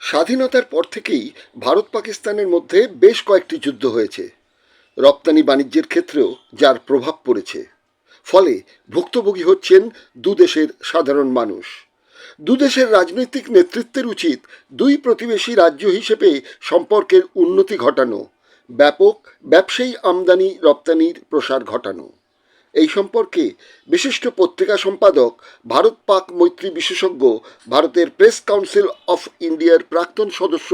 স্বাধীনতার পর থেকেই ভারত পাকিস্তানের মধ্যে বেশ কয়েকটি যুদ্ধ হয়েছে। রপ্তানি বাণিজ্যের ক্ষেত্রেও যার প্রভাব পড়েছে। ফলে ভুক্তভোগী হচ্ছেন দুদেশের সাধারণ মানুষ। দুদেশের রাজনৈতিক নেতৃত্বের উচিত দুই প্রতিবেশী রাজ্য হিসেবে সম্পর্কের উন্নতি ঘটানো, ব্যাপক ব্যবসায়ী আমদানি রপ্তানির প্রসার ঘটানো। এই সম্পর্কে বিশিষ্ট পত্রিকা সম্পাদক, ভারত পাক মৈত্রী বিশেষজ্ঞ, ভারতের প্রেস কাউন্সিল অফ ইন্ডিয়ার প্রাক্তন সদস্য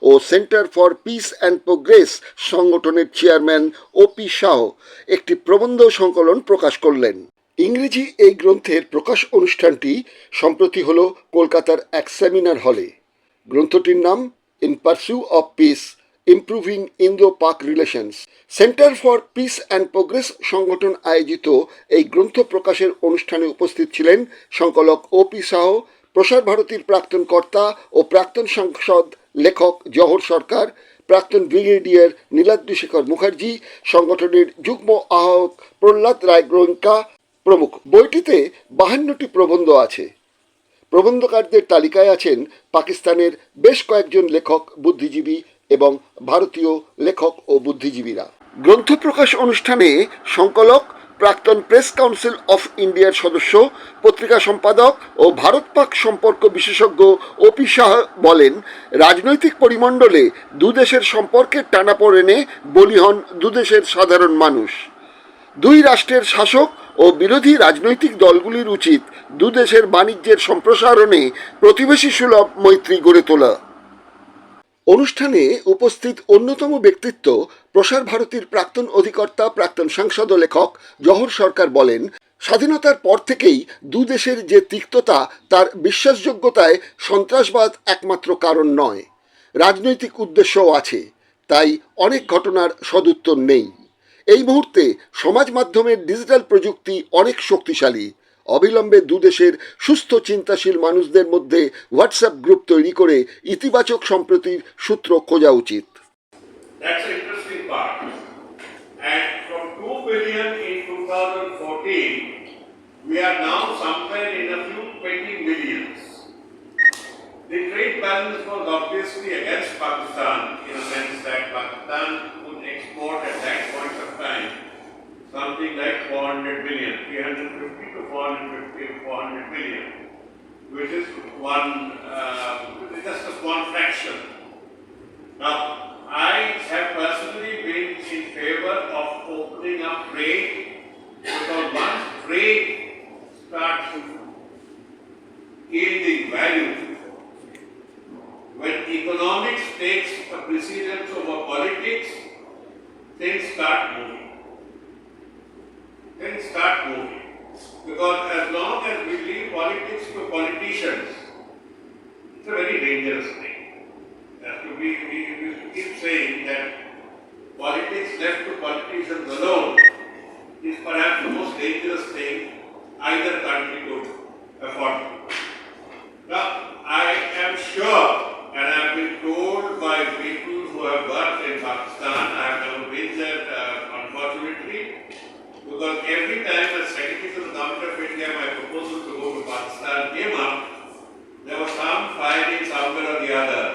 ও Centre for Peace and Progress সংগঠনের চেয়ারম্যান ওপি শাহ একটি প্রবন্ধ সংকলন প্রকাশ করলেন। ইংরেজি এই গ্রন্থের প্রকাশ অনুষ্ঠানটি সম্প্রতি হল কলকাতার এক সেমিনার হলে। গ্রন্থটির নাম in pursuit of peace, improving Indo Pak relations. Centre for Peace and Progress সংগঠন আয়োজিত এই গ্রন্থ প্রকাশের অনুষ্ঠানে উপস্থিত ছিলেন সংকলক ওপি শাহ, প্রসার ভারতীর প্রাক্তন কর্তা ও প্রাক্তন সাংসদ লেখক জওহর সরকার, প্রাক্তন ব্রিগেডিয়ার নীলাদ্রিশেখর মুখার্জি, সংগঠনের যুগ্ম আহ্বায়ক প্রহ্লাদ রায় গোয়েঙ্কা প্রমুখ। বইটিতে 52টি প্রবন্ধ আছে। প্রবন্ধকারদের তালিকায় আছেন পাকিস্তানের বেশ কয়েকজন লেখক, বুদ্ধিজীবী এবং ভারতীয় লেখক ও বুদ্ধিজীবীরা। গ্রন্থ প্রকাশ অনুষ্ঠানে সংকলক, প্রাক্তন প্রেস কাউন্সিল অফ ইন্ডিয়ার সদস্য, পত্রিকা সম্পাদক ও ভারত পাক সম্পর্ক বিশেষজ্ঞ ওপি শাহ বলেন, রাজনৈতিক পরিমণ্ডলে দুদেশের সম্পর্কের টানাপোড়েনে বলি হন দুদেশের সাধারণ মানুষ। দুই রাষ্ট্রের শাসক ও বিরোধী রাজনৈতিক দলগুলির উচিত দুদেশের বাণিজ্যের সম্প্রসারণে প্রতিবেশী সুলভ মৈত্রী গড়ে তোলা। অনুষ্ঠানে উপস্থিত অন্যতম ব্যক্তিত্ব, প্রসার ভারতীর প্রাক্তন অধিকর্তা, প্রাক্তন সাংসদ ও লেখক জওহর সরকার বলেন, স্বাধীনতার পর থেকেই দুদেশের যে তিক্ততা, তার বিশ্বাসযোগ্যতায় সন্ত্রাসবাদ একমাত্র কারণ নয়, রাজনৈতিক উদ্দেশ্যও আছে। তাই অনেক ঘটনার সদুত্তর নেই। এই মুহূর্তে সমাজ মাধ্যমের ডিজিটাল প্রযুক্তি অনেক শক্তিশালী। অবিলম্বে দুদেশের সুস্থ চিন্তাশীল মানুষদের মধ্যে হোয়াটসঅ্যাপ গ্রুপ তৈরি করে ইতিবাচক সম্প্রতির সূত্র খোঁজা উচিত। That's the interesting part. And from 2 billion in 2014, we are now somewhere in a few 20 millions. The trade balance was obviously against Pakistan in a sense that Pakistan could export at that point of time something like 400 billion, 350 to 400 billion, which is just a small fraction. Now, I have personally been in favor of opening up trade, because once trade starts yielding value, when economics takes a precedence over politics, things start moving. Because as long as we leave politics to politicians, it's a very dangerous thing. We keep saying that politics left to politicians alone is perhaps the most dangerous thing either country could afford. Now, I am sure, and I have been told by people who have worked in Pakistan, I have never been there unfortunately, because every time a Secretary to the Government of India, my proposal to go to Pakistan came up, there was some firing somewhere or the other,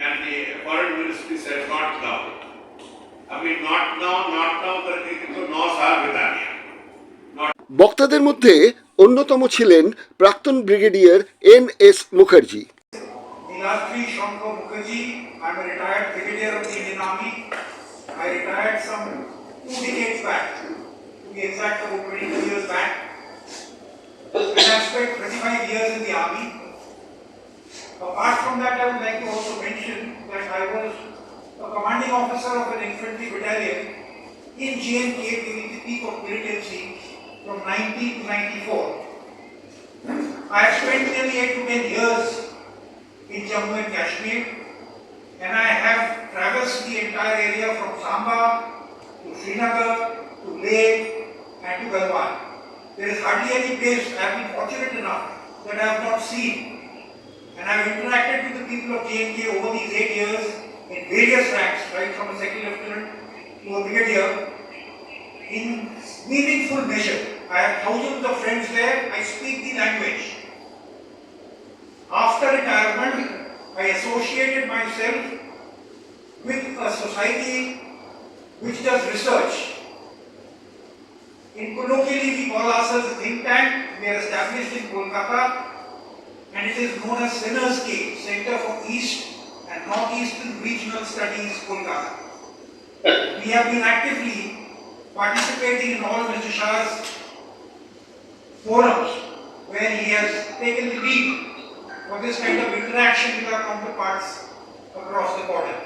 and the Foreign Ministry said, not now. I mean, not now, but it could not have with that. বক্তাদের মধ্যে অন্যতম ছিলেন প্রাক্তন brigadier N S. Mukherjee. Niladri Shankar Mukherjee, I am a retired brigadier of the Indian Army. I retired some 2 decades back. To be exact, about 22 years back. And I spent 25 years in the army. Apart from that, I would like to also mention that I was a commanding officer of an infantry battalion in GNK during the peak of militancy from 90 to 94. I have spent nearly 8 to 10 years in Jammu and Kashmir, and I have traversed the entire area from Samba to Srinagar to Leh and to Galwan. There is hardly any place I have been fortunate enough that I have not seen, and I have interacted with the people of JNK over these 8 years in various ranks, right from a second lieutenant to a brigadier, in meaningful measure. I have thousands of friends there. I speak the language. After retirement, I associated myself with a society which does research. In colloquially, we call ourselves a think tank. We are established in Kolkata, and it is known as Sinners Gate, Center for East and Northeastern Regional Studies, Kolkata. We have been actively participating in all Mr. Shah's forums, where he has taken the lead for this kind of interaction with our counterparts across the border.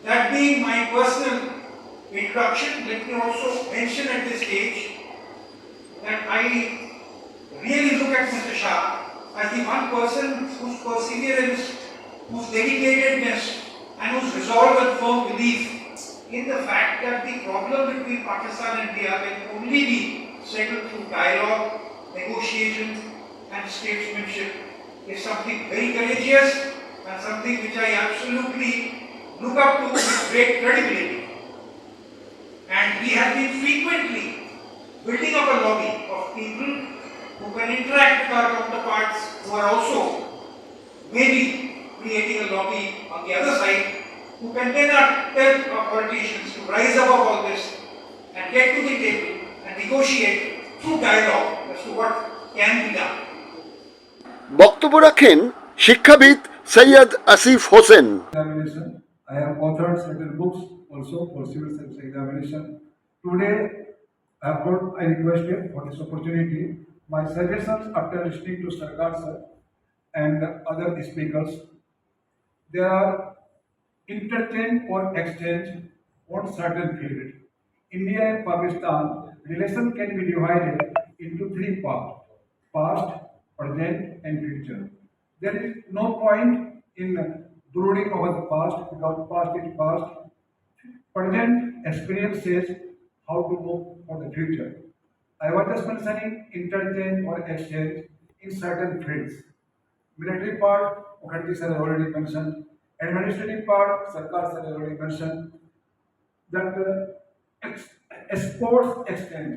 That being my personal introduction, let me also mention at this stage that I really look at Mr. Shah as the one person whose perseverance, whose dedicatedness, and whose resolve and firm belief in the fact that the problem between Pakistan and India can only be settled through dialogue, negotiation, and statesmanship is something very courageous and something which I absolutely look up to with great credibility. And we have been frequently building up a lobby of people who can interact with our counterparts who are also maybe creating a lobby on the other side, who can then help our politicians to rise above all this and get to the table and negotiate through dialogue as to what can be done. বক্তব্য রাখেন শিক্ষাবিদ Syed Asif Hossain. Examination. I have authored certain books also for civil service examination. Today, I requested for this opportunity my suggestions after listening to Sarkar sir and other speakers. There are interchange or exchange on certain field. India and Pakistan relation can be divided into three parts: past, present, and future. There is no point in brooding over the past because past is past. Present experience says how to move for the future. I was just mentioning interchange or exchange in certain fields. Military part, Mukherjee sir already mentioned. Administrative part, Sarkar sir already mentioned. That sports exchange,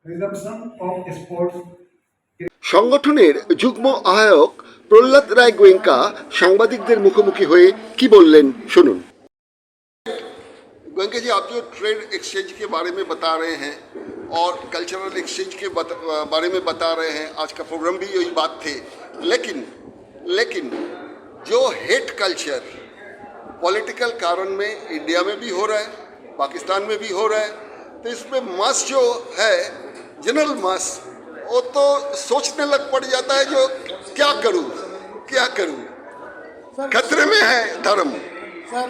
resumption of sports. সংগঠনের যুগ্ম আহ্বায়ক প্রহ্লাদ রায় গোয়েঙ্কা সাংবাদিকদের মুখোমুখি হয়ে কি বললেন শুনুন। गोयंका जी, आप जो ट्रेड एक्सचेंज के बारे में बता रहे हैं और कल्चरल एक्सचेंज के बारे में बता रहे हैं, आज का प्रोग्राम भी यही बात थे, लेकिन जो हेट कल्चर पॉलिटिकल कारण में इंडिया में भी हो रहा है, पाकिस्तान में भी हो रहा है, तो इसमें मास जो है, जनरल मास, वो तो सोचने लग पड़ जाता है जो क्या करूं, खतरे में है धर्म। सर,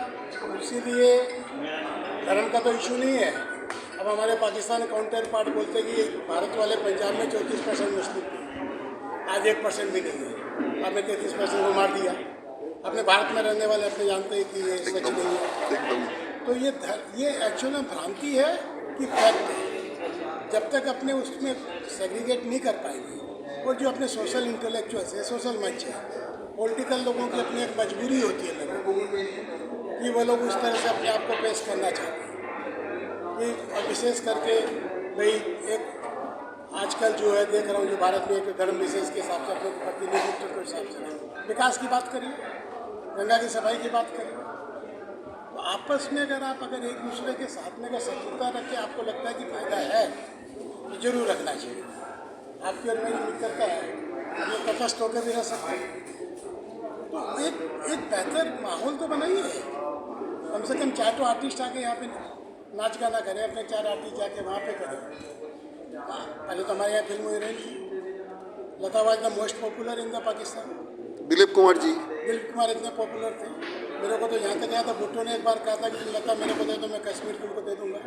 इसीलिए धर्म का तो इशू नहीं है। अब हमारे पाकिस्तान काउंटर पार्ट बोलते हैं कि भारत वाले पंजाब में 34% मुस्लिम थे, आज 1% भी नहीं है। आपने 33% को मार दिया। अपने भारत में रहने वाले अपने जानते हैं कि ये सच नहीं है। तो ये एक्चुअली भ्रांति है कि फैक्ट है। जब तक अपने उसमें सेग्रीगेट नहीं कर पाएंगे, और जो अपने सोशल इंटेलेक्चुअल्स है, सोशल मंच है, पॉलिटिकल लोगों की अपनी एक मजबूरी होती है लोगों कि वो लोग उस तरह से अपने आप को पेश करना चाहते हैं कि विशेष करके भाई एक आजकल जो है देख रहा हूँ जो भारत में एक धर्म विशेष के हिसाब से अपने प्रतिनिधित्व के हिसाब से विकास की बात करिए, गंगा की सफाई की बात करिए, तो आपस में अगर एक दूसरे के साथ में अगर शत्रुता रख के आपको लगता है कि फायदा है तो जरूर रखना चाहिए। आपकी और मेरी मित्रता है, हम लोग तटस्थ होकर भी रह सकते हैं। तो एक बेहतर माहौल तो बनाइए। कम से कम 4 तो आर्टिस्ट आके यहाँ पे नाच गाना करें, अपने 4 आर्टिस्ट जाके वहाँ पे करें। पहले तो हमारे यहाँ फिल्म हीरोइन थी, Lata was the most popular in the Pakistan. Dilip Kumar इतने पॉपुलर थे, मेरे को तो यहाँ तक आया था, भुट्टो ने एक बार कहा था कि लता मेरे को दे दो, मैं कश्मीर तुमको दे दूंगा।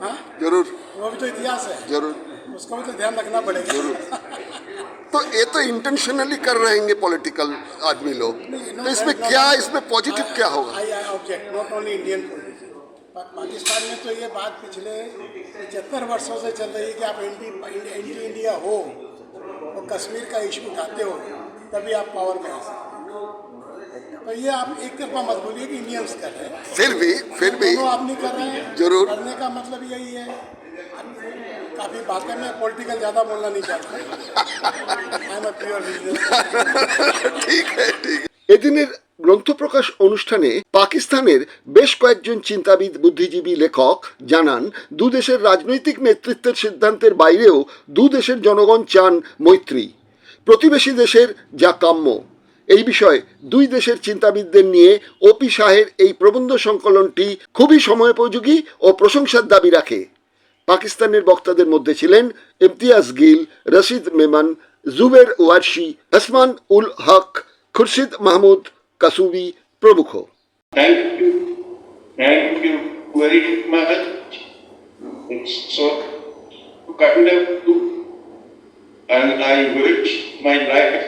हाँ जरूर, वो भी तो इतिहास है, जरूर, उसका भी तो ध्यान रखना पड़ेगा। जरूर। तो ये तो इंटेंशनली कर रहेंगे पॉलिटिकल आदमी लोग, तो इसमें पॉजिटिव क्या होगा? I object not only Indian politics. Pakistan में तो ये बात पिछले 75 वर्षों से चल रही है कि आप एंटी इंडिया हो और कश्मीर का इशू उठाते हो तभी आप पावर में आ सकते हैं। तो ये आप एक तरफा मत बोलिए कि इंडियंस कर रहे हैं, फिर भी आप नहीं कर रहे हैं। जरूर करने का मतलब यही है। काफ़ी बातें मैं पॉलिटिकल ज़्यादा बोलना नहीं चाहता। I am a pure business. ठीक है। এদিনের গ্রন্থপ্রকাশ অনুষ্ঠানে পাকিস্তানের বেশ কয়েকজন চিন্তাবিদ, বুদ্ধিজীবী, লেখক জানান দুদেশের রাজনৈতিক নেতৃত্বের সিদ্ধান্তের বাইরেও দুদেশের জনগণ চান মৈত্রী, প্রতিবেশী দেশের যা কাম্য। এই বিষয়ে দুই দেশের চিন্তাবিদদের নিয়ে ওপি শাহের এই প্রবন্ধ সংকলনটি খুবই সময়োপযোগী ও প্রশংসার দাবি রাখে। পাকিস্তানের বক্তাদের মধ্যে ছিলেন ইমতিয়াজ গিল, রশিদ মেমন, জুবের ওয়ারশি, ওসমান উল হক, খুরশিদ মাহমুদ কাসুবি প্রমুখ। Thank you very much. It's so kind of you, and I wish my life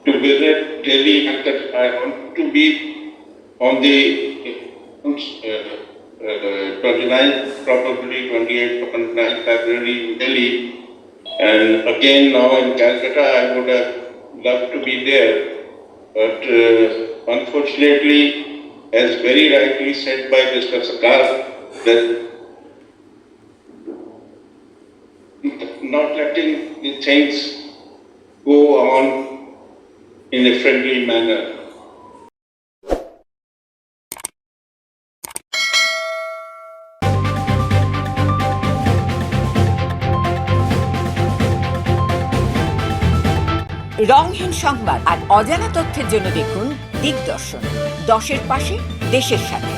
to visit Delhi, and that I want to be on the 29th, probably 28th or 29th February in Delhi, and again now in Calcutta. I would have loved to be there, but unfortunately, as very rightly said by Mr. Sarkar, that not letting the things go on in a friendly manner. রংহীন সংবাদ আর অজানা তথ্যের জন্য দেখুন দিগদর্শন, 10-এর পাশে, দেশের সাথে।